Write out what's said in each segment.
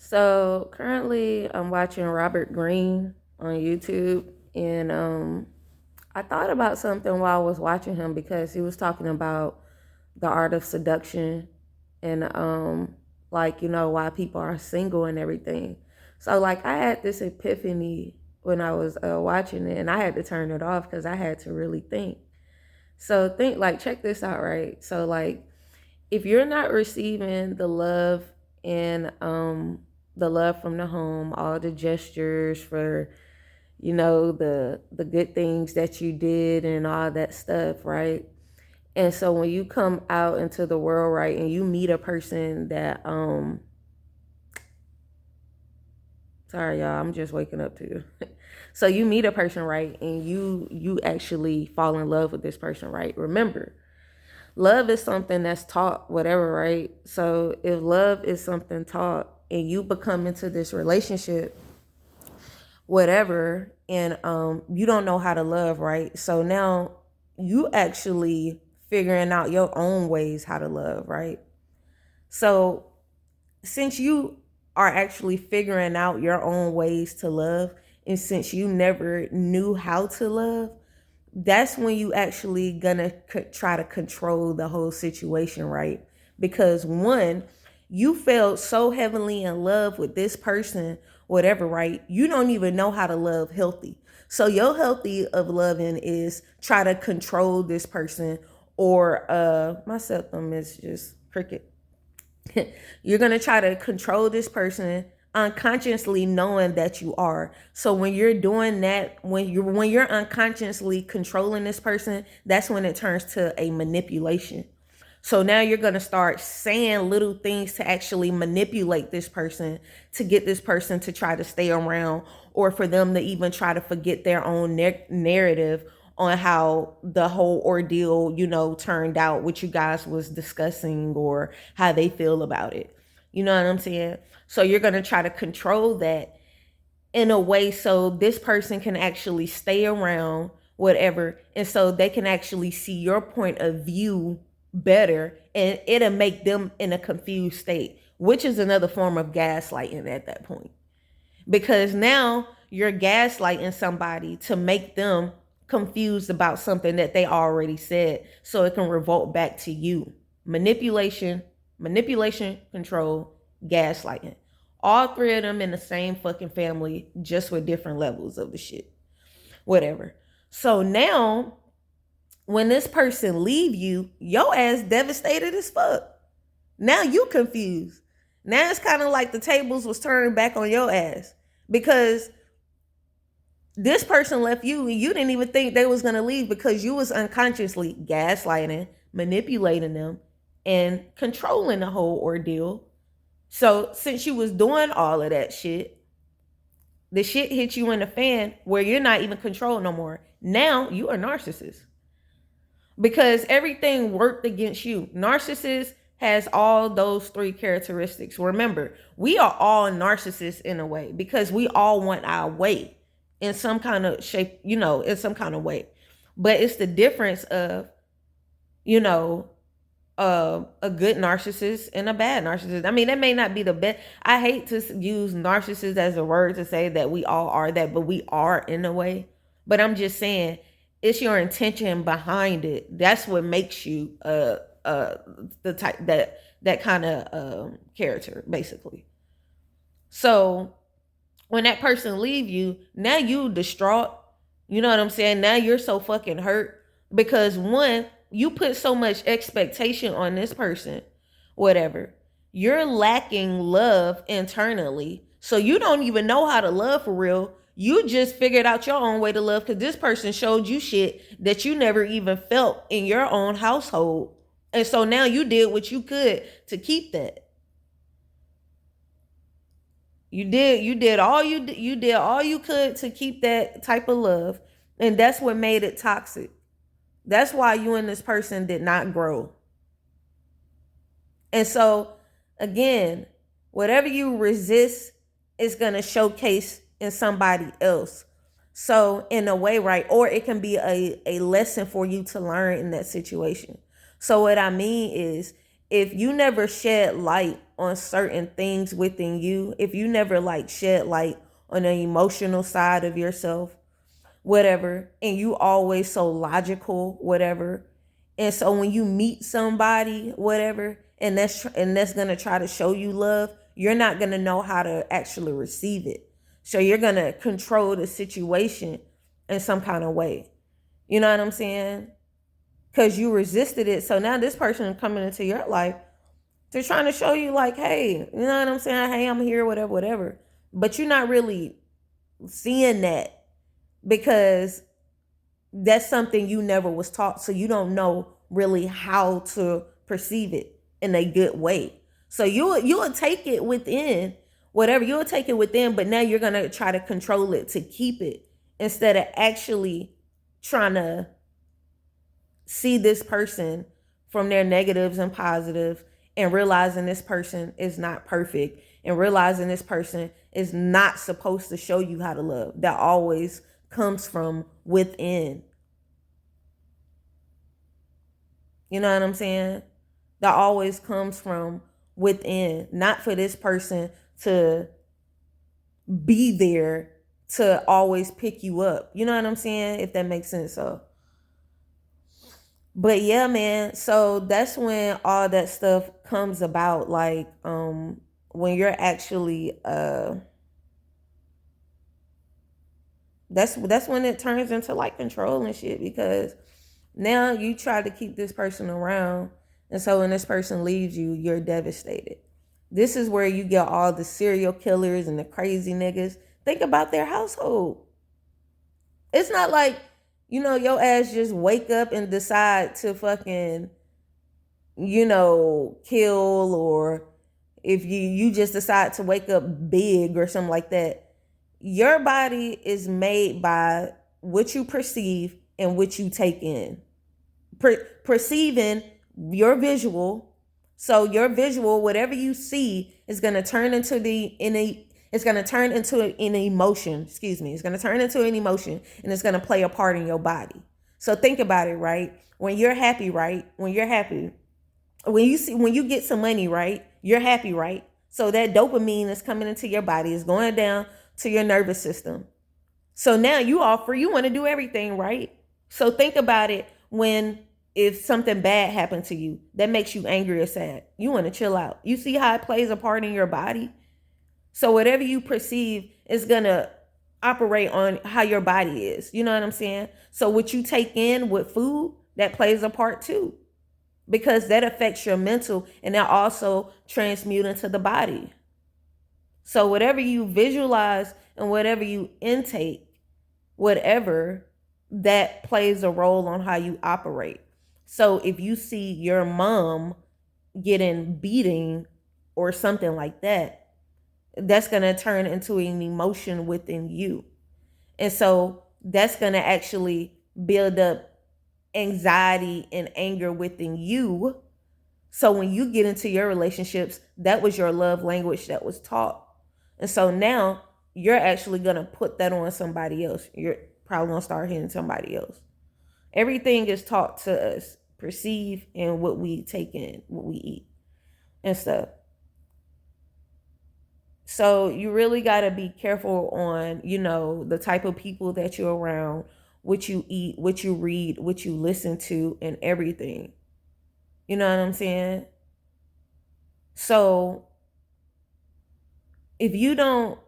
So currently, I'm watching Robert Greene on YouTube, and I thought about something while I was watching him because he was talking about the art of seduction and like why people are single and everything. So like I had this epiphany when I was watching it, and I had to turn it off because I had to really think. So think like check this out, right? So like if you're not receiving and the love from the home, all the gestures for the good things that you did and all that stuff, right? And so when you come out into the world, right, and you meet a person that sorry y'all, I'm just waking up to you. So you meet a person, right, and you actually fall in love with this person, right? Remember, love is something that's taught, whatever, right? So if love is something taught and you become into this relationship, whatever, and you don't know how to love, right? So now you actually figuring out your own ways how to love, right? So since you are actually figuring out your own ways to love, and since you never knew how to love, that's when you actually gonna try to control the whole situation, right? Because one, you felt so heavily in love with this person, whatever, right? You don't even know how to love healthy. So your healthy of loving is try to control this person, or my septum is just cricket. You're going to try to control this person unconsciously knowing that you are. So when you're doing that, when you're unconsciously controlling this person, that's when it turns to a manipulation. So now you're going to start saying little things to actually manipulate this person, to get this person to try to stay around, or for them to even try to forget their own narrative on how the whole ordeal, turned out, what you guys was discussing, or how they feel about it. You know what I'm saying? So you're going to try to control that in a way so this person can actually stay around, whatever, and so they can actually see your point of view better, and it'll make them in a confused state, which is another form of gaslighting at that point. Because now you're gaslighting somebody to make them confused about something that they already said, so it can revolt back to you. Manipulation, control, gaslighting. All three of them in the same fucking family, just with different levels of the shit. Whatever. So now, when this person leave you, your ass devastated as fuck. Now you confused. Now it's kind of like the tables was turned back on your ass, because this person left you and you didn't even think they was gonna leave, because you was unconsciously gaslighting, manipulating them, and controlling the whole ordeal. So since you was doing all of that shit, the shit hit you in the fan where you're not even controlled no more. Now you are narcissist, because everything worked against you. Narcissist has all those three characteristics. Remember, we are all narcissists in a way, because we all want our way in some kind of shape, in some kind of way. But it's the difference of, you know, a good narcissist and a bad narcissist. I mean, that may not be the best. I hate to use narcissist as a word to say that we all are that, but we are in a way. But I'm just saying, it's your intention behind it. That's what makes you the type that kind of character, basically. So when that person leave you, now you distraught. You know what I'm saying? Now you're so fucking hurt, because one, you put so much expectation on this person, whatever. You're lacking love internally. So you don't even know how to love for real. You just figured out your own way to love, because this person showed you shit that you never even felt in your own household. And so now you did what you could to keep that. You did all you could to keep that type of love, and that's what made it toxic. That's why you and this person did not grow. And so again, whatever you resist is going to showcase in somebody else. So in a way, right? Or it can be a lesson for you to learn in that situation. So what I mean is, if you never shed light on certain things within you, if you never like shed light on the emotional side of yourself, whatever, and you always so logical, whatever, and so when you meet somebody, whatever, and that's gonna try to show you love, you're not gonna know how to actually receive it. So you're gonna control the situation in some kind of way. You know what I'm saying? Because you resisted it. So now this person coming into your life, they're trying to show you like, hey, you know what I'm saying? Hey, I'm here, whatever, whatever. But you're not really seeing that because that's something you never was taught. So you don't know really how to perceive it in a good way. So you'll take it within, whatever, you'll take it within, but now you're gonna try to control it to keep it instead of actually trying to see this person from their negatives and positives, and realizing this person is not perfect, and realizing this person is not supposed to show you how to love. That always comes from within. You know what I'm saying? That always comes from within, not for this person to be there to always pick you up. You know what I'm saying? If that makes sense. So, but yeah, man. So that's when all that stuff comes about. Like, when you're actually, that's when it turns into like control and shit, because now you try to keep this person around, and so when this person leaves you, you're devastated. This is where you get all the serial killers and the crazy niggas. Think about their household. It's not like, your ass just wake up and decide to fucking, kill, or if you just decide to wake up big or something like that. Your body is made by what you perceive and what you take in. Perceiving your visual. So your visual, whatever you see, is going to turn into it's going to turn into an emotion. Excuse me. It's going to turn into an emotion, and it's going to play a part in your body. So think about it, right? When you're happy, right? When you get some money, right? You're happy, right? So that dopamine is coming into your body, is going down to your nervous system. So now you all free. You want to do everything, right? So think about it if something bad happened to you that makes you angry or sad. You want to chill out. You see how it plays a part in your body? So whatever you perceive is going to operate on how your body is. You know what I'm saying? So what you take in with food, that plays a part too, because that affects your mental, and that also transmutes into the body. So whatever you visualize and whatever you intake, whatever, that plays a role on how you operate. So if you see your mom getting beating or something like that, that's going to turn into an emotion within you. And so that's going to actually build up anxiety and anger within you. So when you get into your relationships, that was your love language that was taught. And so now you're actually going to put that on somebody else. You're probably going to start hitting somebody else. Everything is taught to us, perceive, and what we take in, what we eat and stuff. So you really got to be careful on, the type of people that you're around, what you eat, what you read, what you listen to, and everything. You know what I'm saying? So if you don't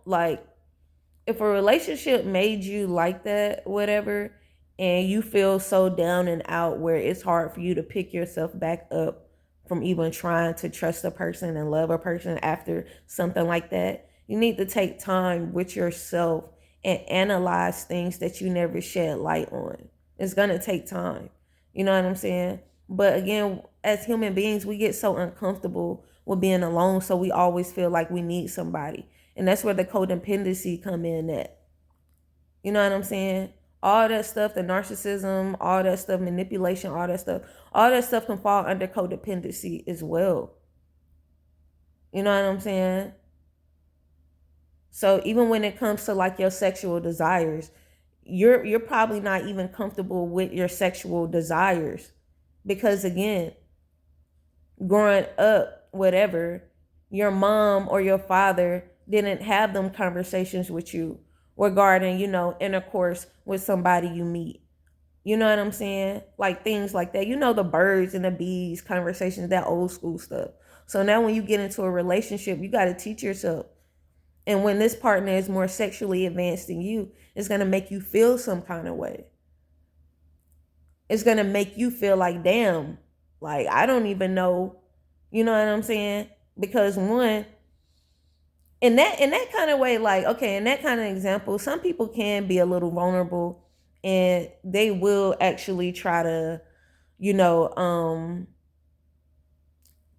if a relationship made you like that, whatever, and you feel so down and out where it's hard for you to pick yourself back up from even trying to trust a person and love a person after something like that, you need to take time with yourself and analyze things that you never shed light on. It's going to take time. You know what I'm saying? But again, as human beings, we get so uncomfortable with being alone, so we always feel like we need somebody. And that's where the codependency come in at. You know what I'm saying? All that stuff, the narcissism, all that stuff, manipulation, all that stuff can fall under codependency as well. You know what I'm saying? So even when it comes to your sexual desires, you're probably not even comfortable with your sexual desires, because again, growing up, whatever, your mom or your father didn't have them conversations with you regarding, intercourse with somebody you meet. You know what I'm saying? Like things like that. The birds and the bees conversations, that old school stuff. So now when you get into a relationship, you got to teach yourself. And when this partner is more sexually advanced than you, it's going to make you feel some kind of way. It's going to make you feel like, damn, like I don't even know. You know what I'm saying? Because one, in that kind of way, like, okay, in that kind of example, some people can be a little vulnerable and they will actually try to,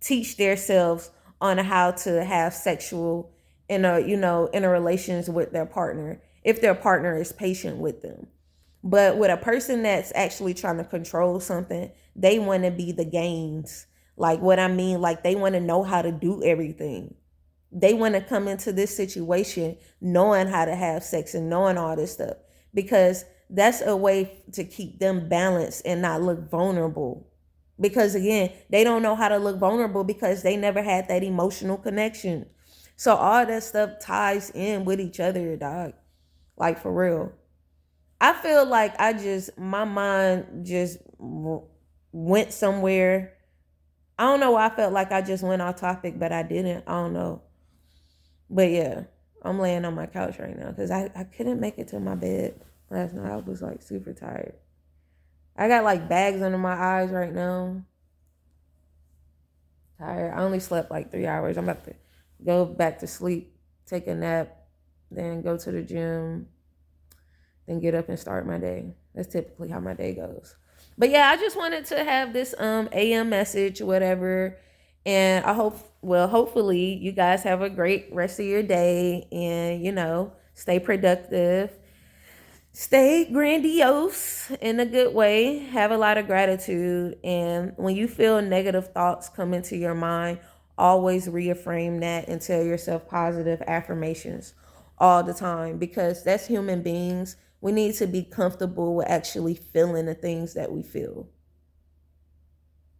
teach themselves on how to have sexual in a relations with their partner if their partner is patient with them. But with a person that's actually trying to control something, they want to be the games. Like what I mean, like they want to know how to do everything. They want to come into this situation knowing how to have sex and knowing all this stuff, because that's a way to keep them balanced and not look vulnerable. Because again, they don't know how to look vulnerable because they never had that emotional connection. So all that stuff ties in with each other, dog. Like for real. I feel like my mind just went somewhere. I don't know why I felt like I just went off topic, but I didn't. I don't know. But yeah, I'm laying on my couch right now because I couldn't make it to my bed last night. I was like super tired. I got like bags under my eyes right now. Tired. I only slept like 3 hours. I'm about to go back to sleep, take a nap, then go to the gym, then get up and start my day. That's typically how my day goes. But yeah, I just wanted to have this AM message, whatever. And hopefully you guys have a great rest of your day and, stay productive, stay grandiose in a good way, have a lot of gratitude. And when you feel negative thoughts come into your mind, always reframe that and tell yourself positive affirmations all the time, because that's human beings. We need to be comfortable with actually feeling the things that we feel.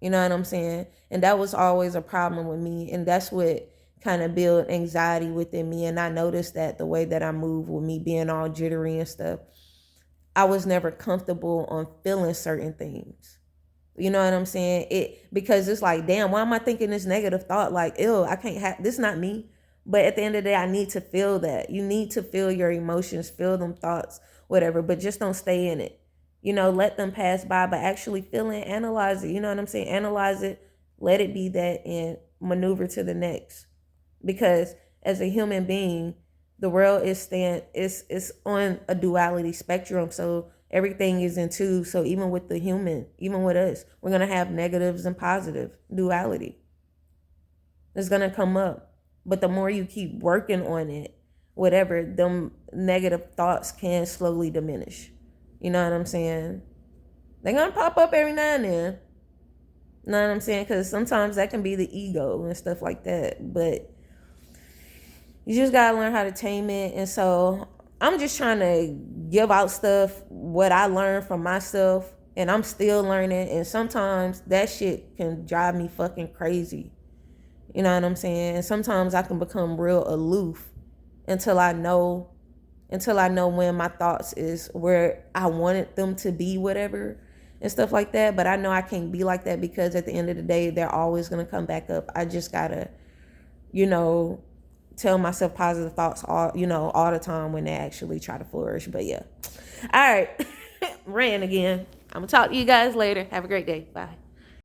You know what I'm saying? And that was always a problem with me. And that's what kind of built anxiety within me. And I noticed that the way that I move with me being all jittery and stuff, I was never comfortable on feeling certain things. You know what I'm saying? Because it's like, damn, why am I thinking this negative thought? Like, ew, I can't have this, not me. But at the end of the day, I need to feel that. You need to feel your emotions, feel them thoughts, whatever, but just don't stay in it. Let them pass by, but actually feel it, analyze it. You know what I'm saying? Analyze it, let it be that, and maneuver to the next. Because as a human being, the world is on a duality spectrum. So everything is in two. So even with the human, even with us, we're going to have negatives and positive duality. It's going to come up. But the more you keep working on it, whatever, them negative thoughts can slowly diminish. You know what I'm saying? They're going to pop up every now and then. You know what I'm saying? Because sometimes that can be the ego and stuff like that. But you just got to learn how to tame it. And so I'm just trying to give out stuff, what I learned from myself. And I'm still learning. And sometimes that shit can drive me fucking crazy. You know what I'm saying? And sometimes I can become real aloof until I know when my thoughts is where I wanted them to be, whatever, and stuff like that. But I know I can't be like that, because at the end of the day, they're always going to come back up. I just got to, tell myself positive thoughts all the time when they actually try to flourish. But yeah. All right. Ran again. I'm going to talk to you guys later. Have a great day. Bye.